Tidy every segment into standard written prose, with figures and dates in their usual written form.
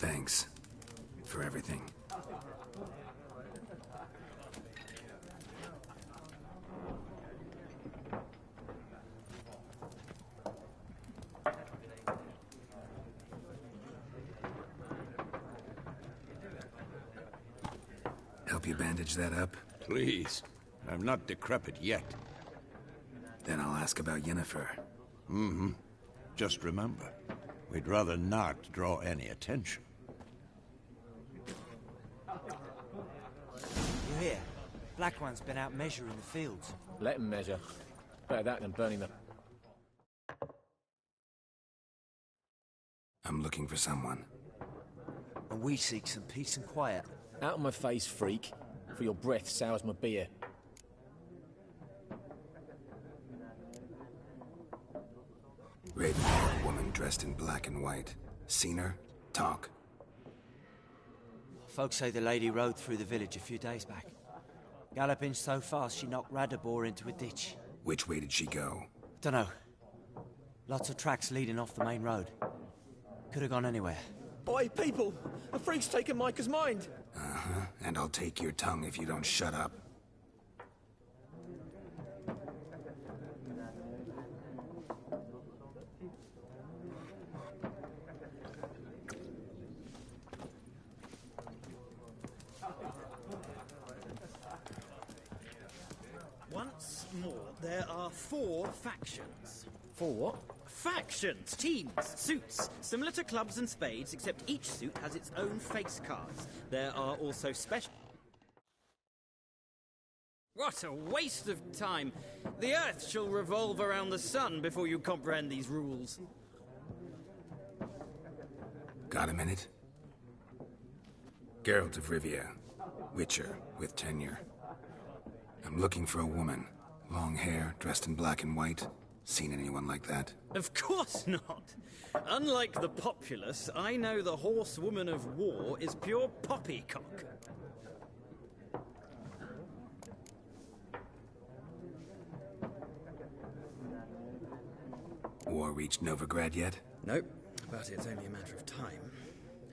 Thanks for everything. Help you bandage that up? Please. I'm not decrepit yet. Then I'll ask about Yennefer. Mm-hmm. Just remember, we'd rather not draw any attention. You hear? Black One's been out measuring the fields. Let him measure. Better that than burning them. I'm looking for someone. And we seek some peace and quiet. Out of my face, freak. For your breath sours my beer. Raven-haired woman dressed in black and white. Seen her? Talk. Folks say the lady rode through the village a few days back. Galloping so fast she knocked Radabor into a ditch. Which way did she go? Dunno. Lots of tracks leading off the main road. Could have gone anywhere. Oi, people! A freak's taken Micah's mind! Uh-huh. And I'll take your tongue if you don't shut up. Once more, there are 4 factions. 4 what? Factions, teams, suits, similar to clubs and spades, except each suit has its own face cards. There are also special... What a waste of time! The Earth shall revolve around the sun before you comprehend these rules. Got a minute? Geralt of Rivia, Witcher with tenure. I'm looking for a woman. Long hair, dressed in black and white. Seen anyone like that? Of course not! Unlike the populace, I know the horsewoman of war is pure poppycock. War reached Novigrad yet? Nope, but it's only a matter of time.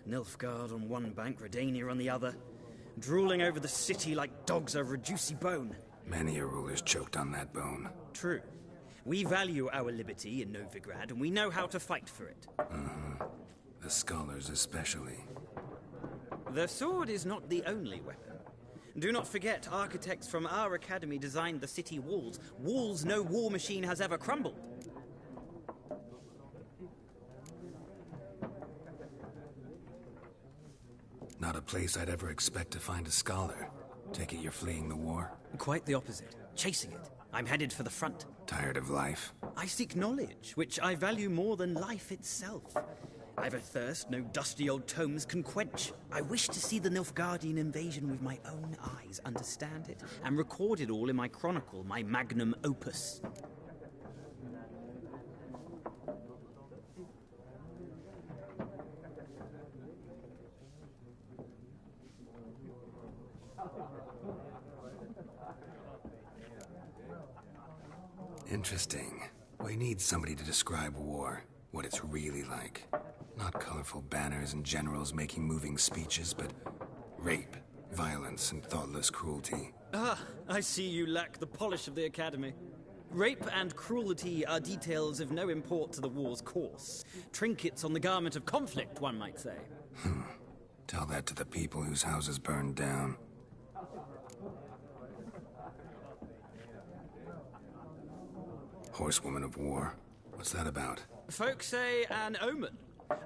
Nilfgaard on one bank, Redania on the other, drooling over the city like dogs over a juicy bone. Many a ruler's choked on that bone. True. We value our liberty in Novigrad, and we know how to fight for it. The scholars especially. The sword is not the only weapon. Do not forget, architects from our academy designed the city walls. Walls no war machine has ever crumbled. Not a place I'd ever expect to find a scholar. Take it you're fleeing the war? Quite the opposite. Chasing it. I'm headed for the front. Tired of life? I seek knowledge, which I value more than life itself. I've a thirst no dusty old tomes can quench. I wish to see the Nilfgaardian invasion with my own eyes, understand it, and record it all in my chronicle, my magnum opus. Interesting. We need somebody to describe war, what it's really like. Not colorful banners and generals making moving speeches, but rape, violence, and thoughtless cruelty. Ah, I see you lack the polish of the academy. Rape and cruelty are details of no import to the war's course. Trinkets on the garment of conflict, one might say. Tell that to the people whose houses burned down. Horsewoman of war. What's that about? Folk say an omen.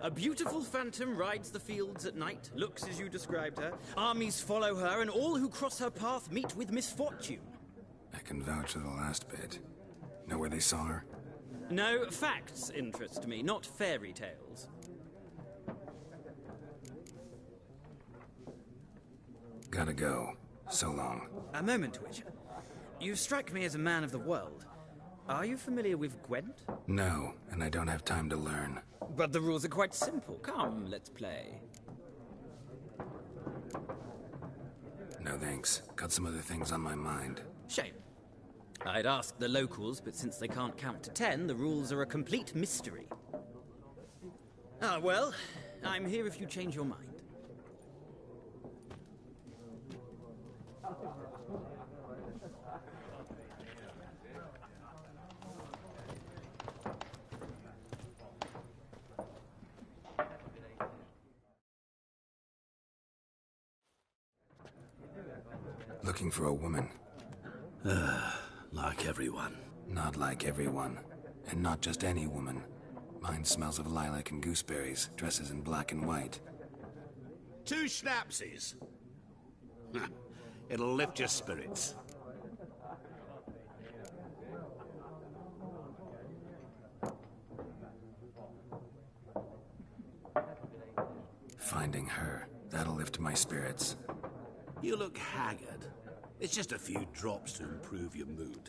A beautiful phantom rides the fields at night, looks as you described her. Armies follow her, and all who cross her path meet with misfortune. I can vouch for the last bit. Know where they saw her? No, facts interest me, not fairy tales. Gotta go. So long. A moment, Witcher. You strike me as a man of the world. Are you familiar with Gwent? No, and I don't have time to learn. But the rules are quite simple. Come, let's play. No thanks. Got some other things on my mind. Shame. I'd ask the locals, but since they can't count to 10, the rules are a complete mystery. Ah, well, I'm here if you change your mind. Looking for a woman. Like everyone. Not like everyone. And not just any woman. Mine smells of lilac and gooseberries, dresses in black and white. 2 schnapsies. It'll lift your spirits. Finding her, that'll lift my spirits. You look haggard. It's just a few drops to improve your mood.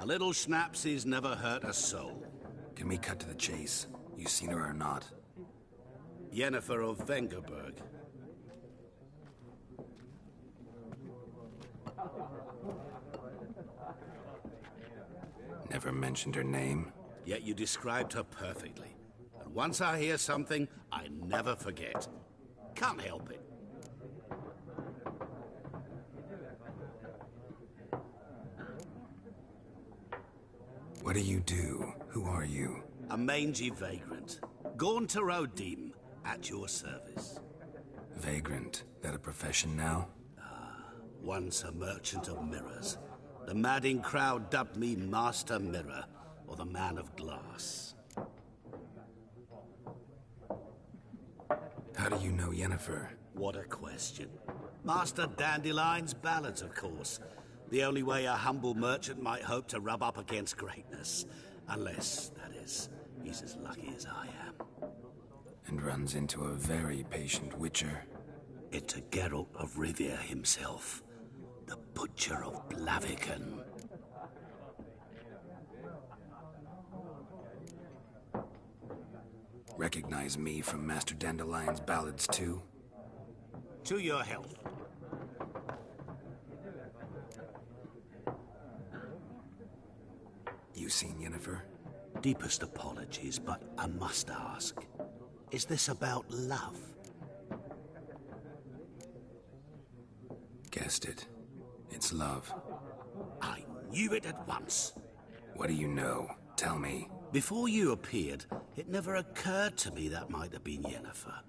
A little schnapsies never hurt a soul. Can we cut to the chase? You seen her or not? Yennefer of Vengerberg. Never mentioned her name? Yet you described her perfectly. And once I hear something, I never forget. Can't help it. What do you do? Who are you? A mangy vagrant. Gone to Rodim, at your service. Vagrant. That a profession now? Once a merchant of mirrors. The madding crowd dubbed me Master Mirror, or the Man of Glass. How do you know Yennefer? What a question. Master Dandelion's ballads, of course. The only way a humble merchant might hope to rub up against greatness. Unless, that is, he's as lucky as I am. And runs into a very patient witcher. It's a Geralt of Rivia himself. The Butcher of Blaviken. Recognize me from Master Dandelion's ballads too? To your health. You seen Yennefer? Deepest apologies, but I must ask. Is this about love? Guessed it. It's love. I knew it at once. What do you know? Tell me. Before you appeared, it never occurred to me that might have been Yennefer.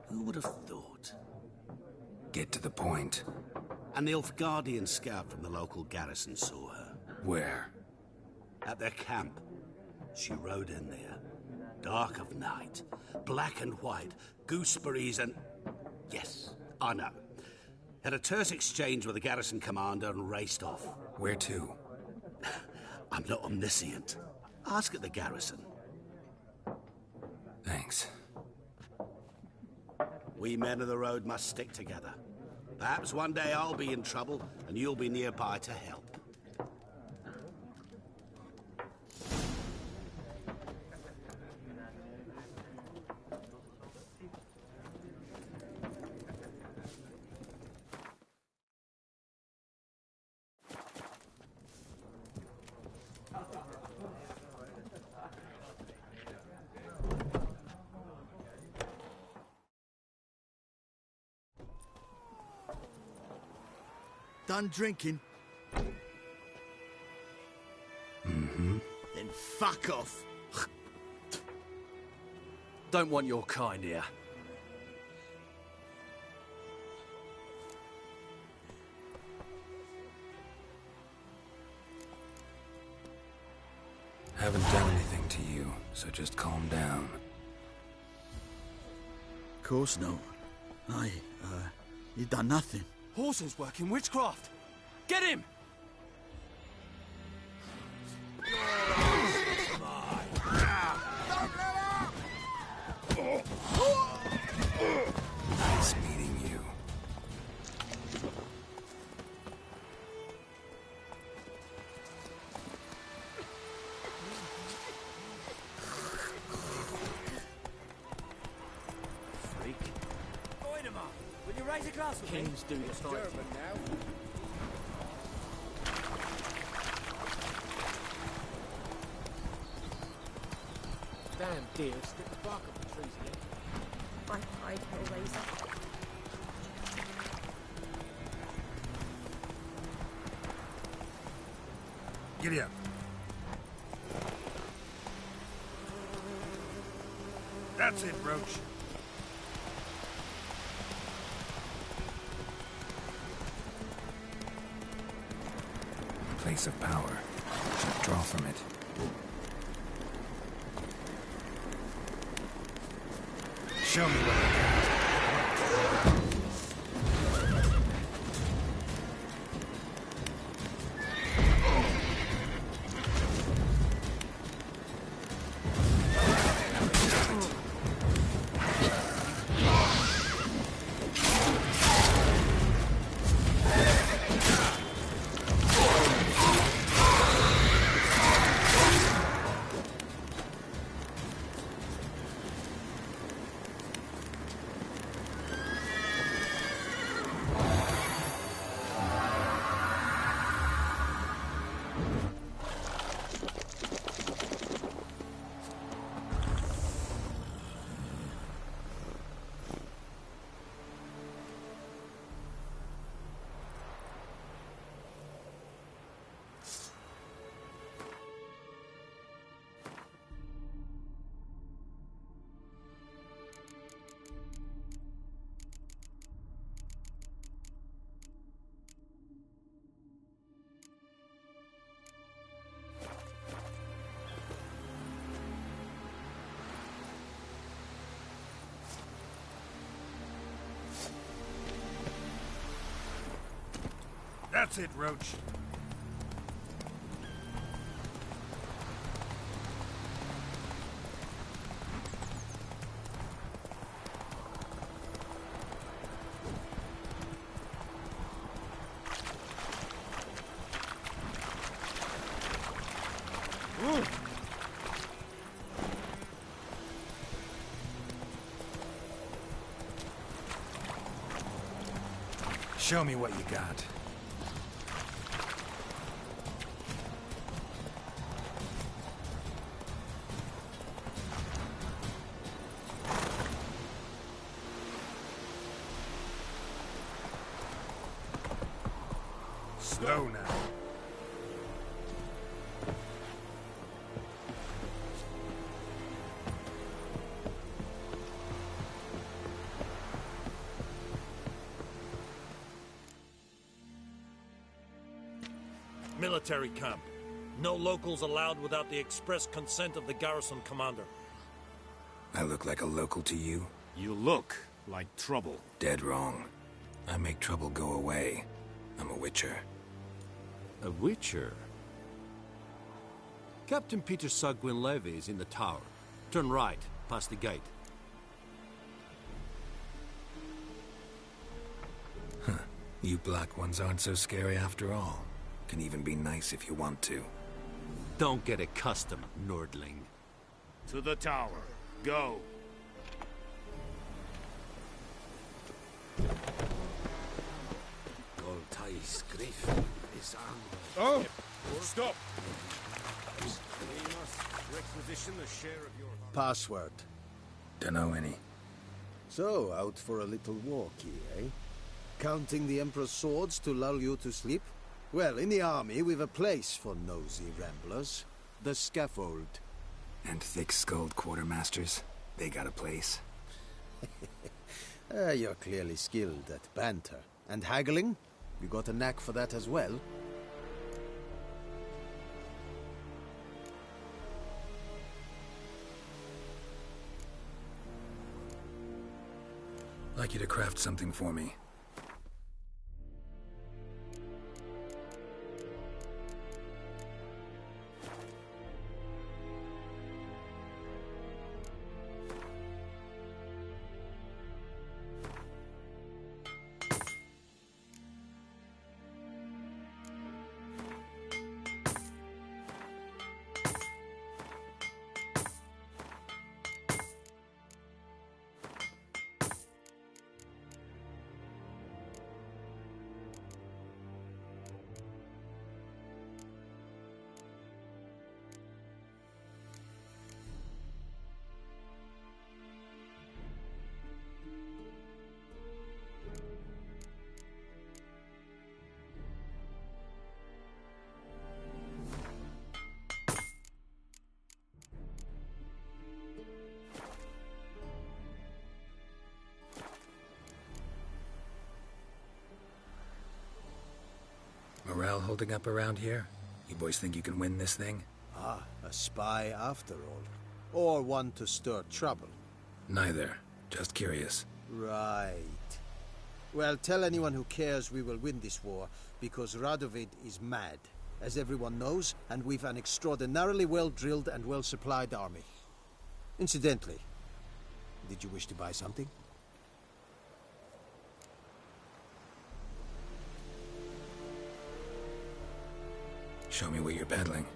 Who would have thought? Get to the point. A Nilfgaardian scout from the local garrison saw her. Where? At their camp. She rode in there. Dark of night. Black and white. Gooseberries and... Yes, I know. Had a terse exchange with the garrison commander and raced off. Where to? I'm not omniscient. Ask at the garrison. Thanks. We men of the road must stick together. Perhaps one day I'll be in trouble and you'll be nearby to help. Done drinking? Mm-hmm. Then fuck off. Don't want your kind here. Haven't done anything to you, so just calm down. Of course not. You done nothing. Horses working witchcraft! Get him! Nice meeting you. Freak. Goidemar, will you raise a glass with me? Kings do the fighting. Damn deer, stick the bark up the trees again. Pied Hellraiser. Giddy up. That's it, Roach. Place of power. Should draw from it. Show me what you got. That's it, Roach. Show me what you got. Slow now. Military camp. No locals allowed without the express consent of the garrison commander. I look like a local to you? You look like trouble. Dead wrong. I make trouble go away. I'm a witcher. A witcher? Captain Peter Sagwin Levy is in the tower. Turn right, past the gate. Huh. You black ones aren't so scary after all. Can even be nice if you want to. Don't get accustomed, Nordling. To the tower. Go. Oh! Stop! We must requisition a share of your... Password. Dunno any. So, out for a little walkie, eh? Counting the Emperor's swords to lull you to sleep? Well, in the army, we've a place for nosy ramblers. The scaffold. And thick-skulled quartermasters? They got a place? You're clearly skilled at banter. And haggling? You got a knack for that as well? Like you to craft something for me. holding up around here? You boys think you can win this thing? Ah, a spy after all. Or one to stir trouble. Neither. Just curious. Right. Well, tell anyone who cares we will win this war, because Radovid is mad, as everyone knows, and we've an extraordinarily well-drilled and well-supplied army. Incidentally, did you wish to buy something? Show me what you're peddling.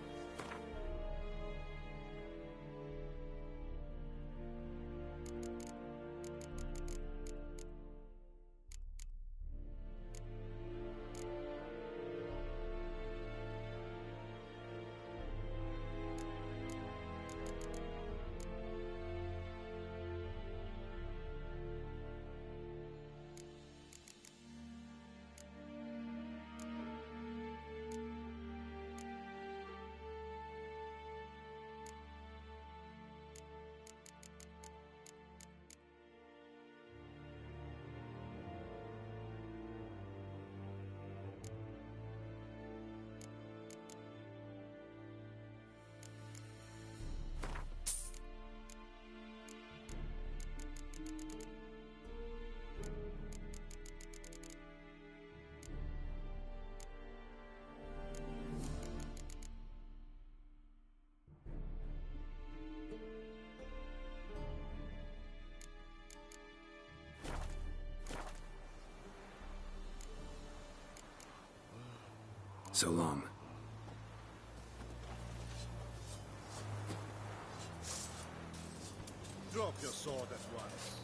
So long. Drop your sword at once.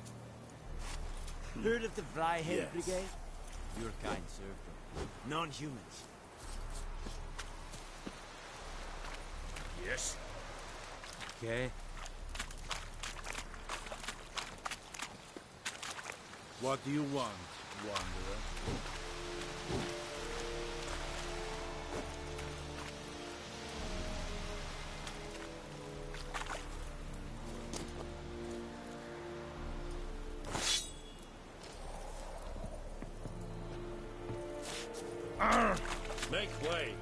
Heard of the Vryhead Yes. Brigade? Your kind served them. Non-humans. Yes. Okay. What do you want, Wanderer? Make way.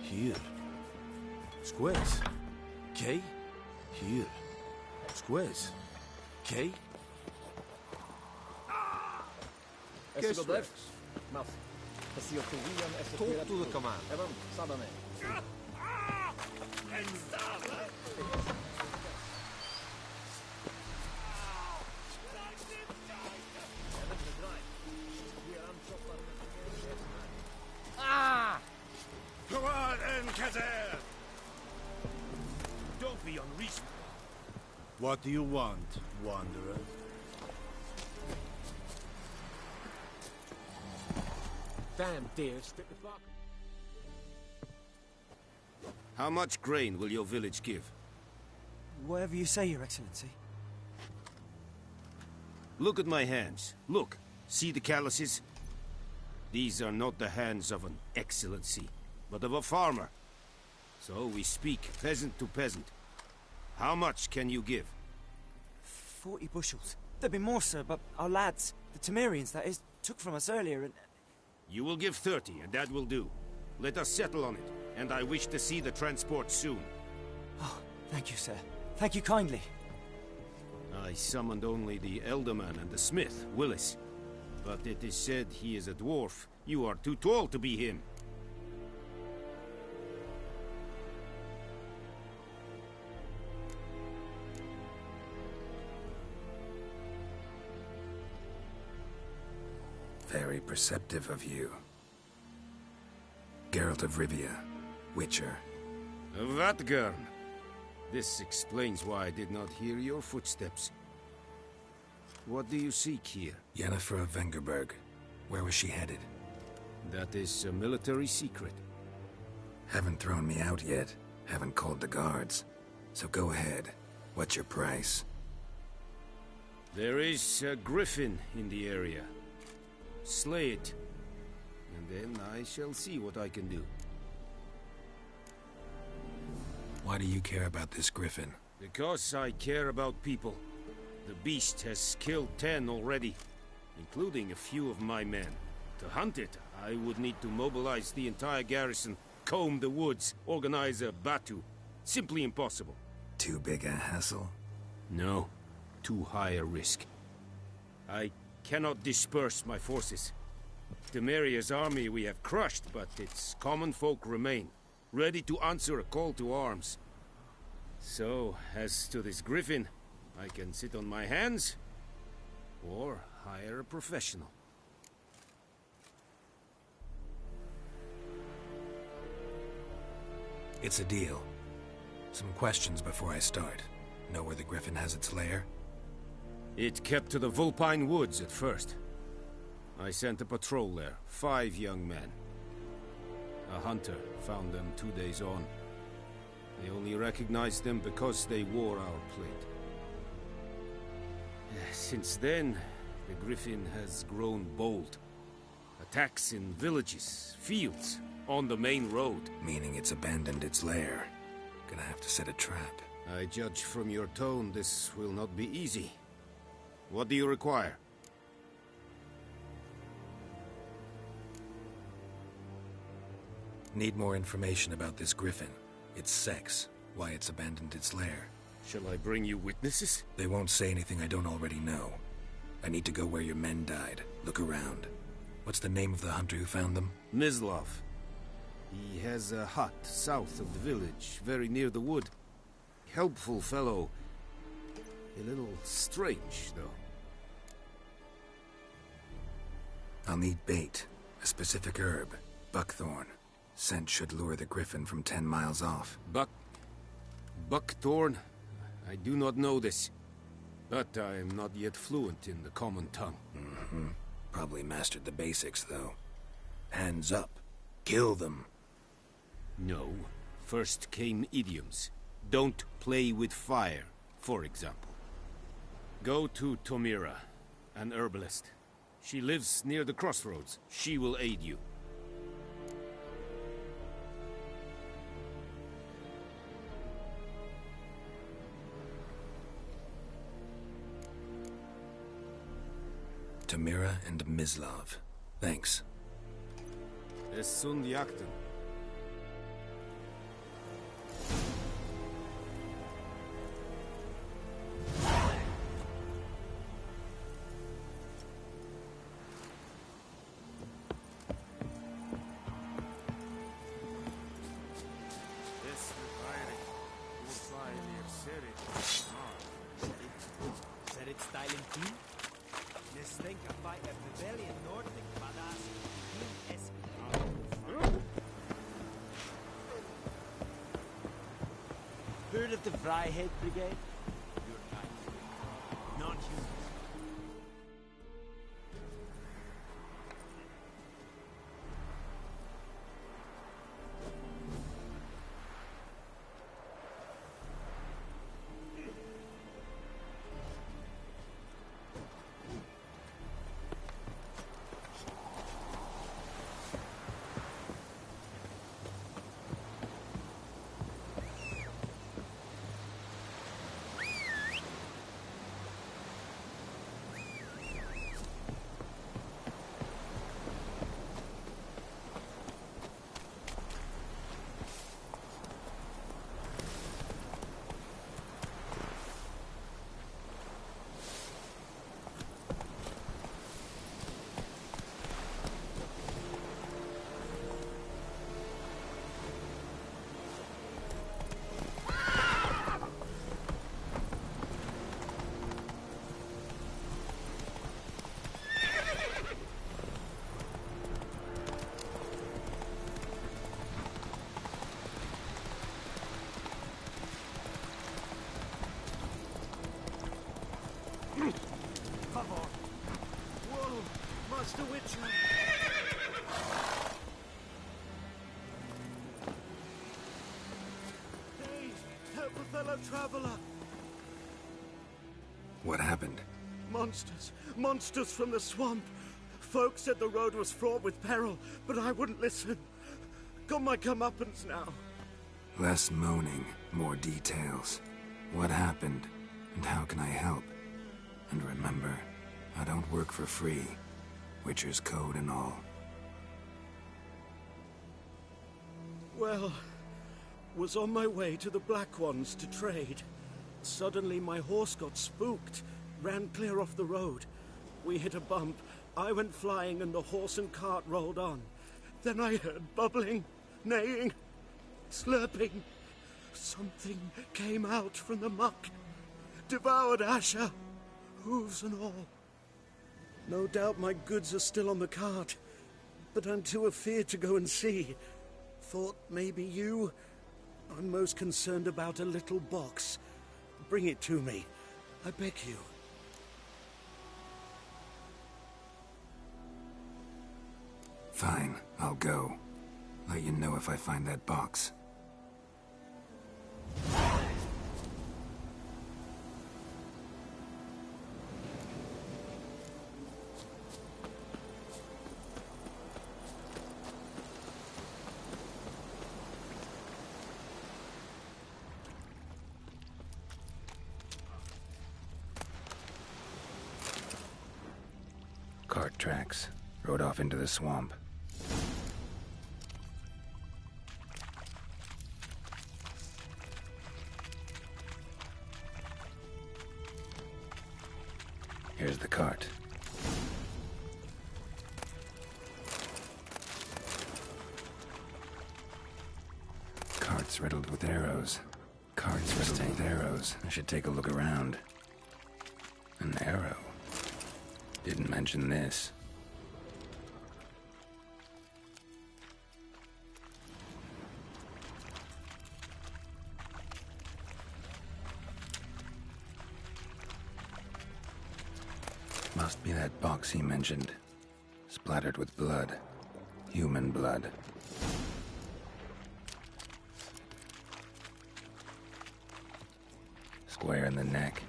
Here. Squares. Okay? Here. Squares. Okay? Guess left. Mouth. Talk to the command. Evan, Sadane. Come on, Enkater! Don't be unreasonable. What do you want, Wanderer? Damn dear, strip the fuck. How much grain will your village give? Whatever you say, Your Excellency. Look at my hands. Look. See the calluses? These are not the hands of an excellency, but of a farmer. So we speak peasant to peasant. How much can you give? 40 bushels. There'd be more, sir, but our lads, the Temerians, that is, took from us earlier and... You will give 30, and that will do. Let us settle on it, and I wish to see the transport soon. Oh, thank you, sir. Thank you kindly. I summoned only the Elderman and the smith, Willis. But it is said he is a dwarf. You are too tall to be him. Very perceptive of you. Geralt of Rivia, Witcher. Vatgern. This explains why I did not hear your footsteps. What do you seek here? Yennefer of Vengerberg. Where was she headed? That is a military secret. Haven't thrown me out yet. Haven't called the guards. So go ahead. What's your price? There is a griffin in the area. Slay it. And then I shall see what I can do. Why do you care about this griffin? Because I care about people. The beast has killed 10 already, including a few of my men. To hunt it, I would need to mobilize the entire garrison, comb the woods, organize a batu. Simply impossible. Too big a hassle? No, too high a risk. I cannot disperse my forces. Temeria's army we have crushed, but its common folk remain, ready to answer a call to arms. So, as to this griffin, I can sit on my hands, or hire a professional. It's a deal. Some questions before I start. Know where the griffin has its lair? It kept to the Vulpine Woods at first. I sent a patrol there, 5 young men. A hunter found them 2 days on. They only recognized them because they wore our plate. Since then, the griffin has grown bold. Attacks in villages, fields, on the main road. Meaning it's abandoned its lair. Gonna have to set a trap. I judge from your tone this will not be easy. What do you require? Need more information about this griffin. Its sex, why it's abandoned its lair. Shall I bring you witnesses? They won't say anything I don't already know. I need to go where your men died. Look around. What's the name of the hunter who found them? Mislav. He has a hut south of the village, very near the wood. Helpful fellow. A little strange, though. I'll need bait. A specific herb. Buckthorn. Scent should lure the griffin from 10 miles off. Buckthorn? I do not know this. But I am not yet fluent in the common tongue. Probably mastered the basics, though. Hands up. Kill them. No. First came idioms. Don't play with fire, for example. Go to Tomira, an herbalist. She lives near the crossroads. She will aid you. Tamira and Mislav. Thanks. Es sunt jakten. Heard of the Vryhead Brigade? Non-human. Master Witcher! Hey, help a fellow traveler! What happened? Monsters. Monsters from the swamp. Folk said the road was fraught with peril, but I wouldn't listen. Got my comeuppance now. Less moaning. More details. What happened, and how can I help? And remember, I don't work for free. Witcher's code and all. Well, was on my way to the Black Ones to trade. Suddenly my horse got spooked, ran clear off the road. We hit a bump, I went flying and the horse and cart rolled on. Then I heard bubbling, neighing, slurping. Something came out from the muck, devoured Asher, hooves and all. No doubt my goods are still on the cart, but I'm too afeard to go and see. Thought maybe you... I'm most concerned about a little box. Bring it to me, I beg you. Fine, I'll go. Let you know if I find that box. Cart tracks. Rode off into the swamp. Here's the cart. Cart's riddled with arrows. Cart's riddled with arrows. I should take a look around. An arrow. Didn't mention this. Must be that box he mentioned. Splattered with blood. Human blood. Square in the neck.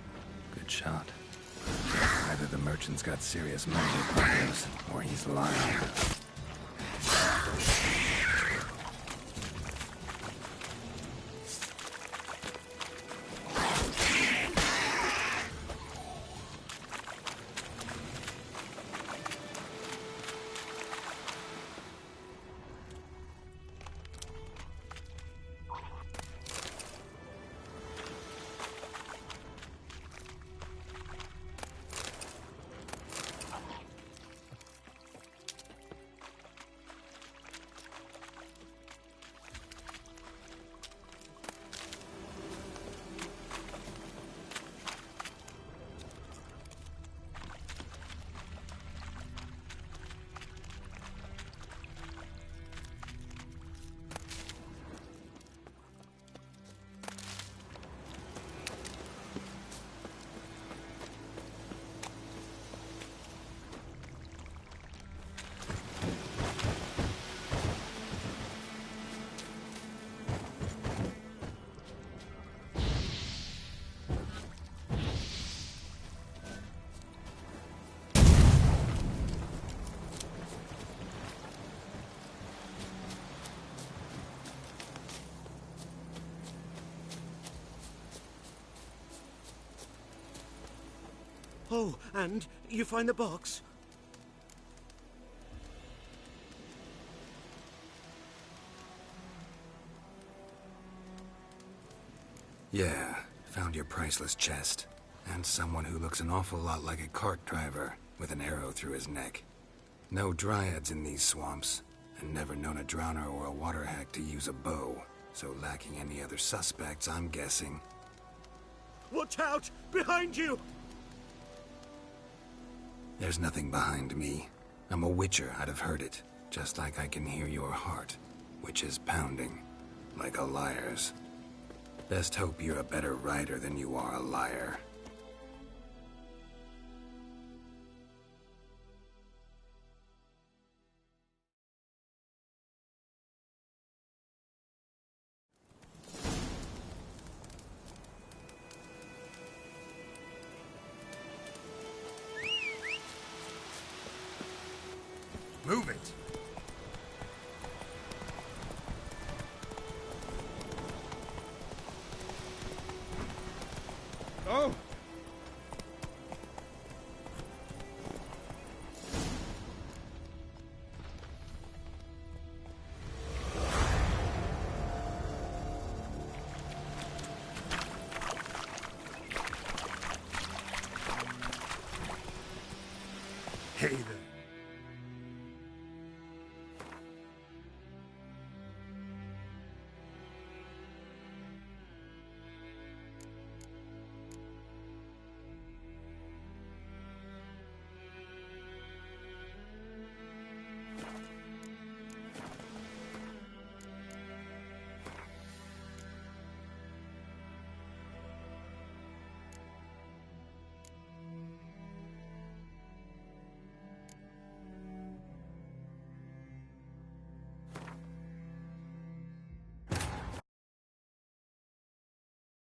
Good shot. Either the merchant's got serious mental problems, or he's lying. Oh, and you find the box? Yeah, found your priceless chest. And someone who looks an awful lot like a cart driver, with an arrow through his neck. No dryads in these swamps, and never known a drowner or a water hack to use a bow. So lacking any other suspects, I'm guessing. Watch out! Behind you! There's nothing behind me. I'm a witcher, I'd have heard it. Just like I can hear your heart, which is pounding, like a liar's. Best hope you're a better rider than you are a liar. Move it! Oh!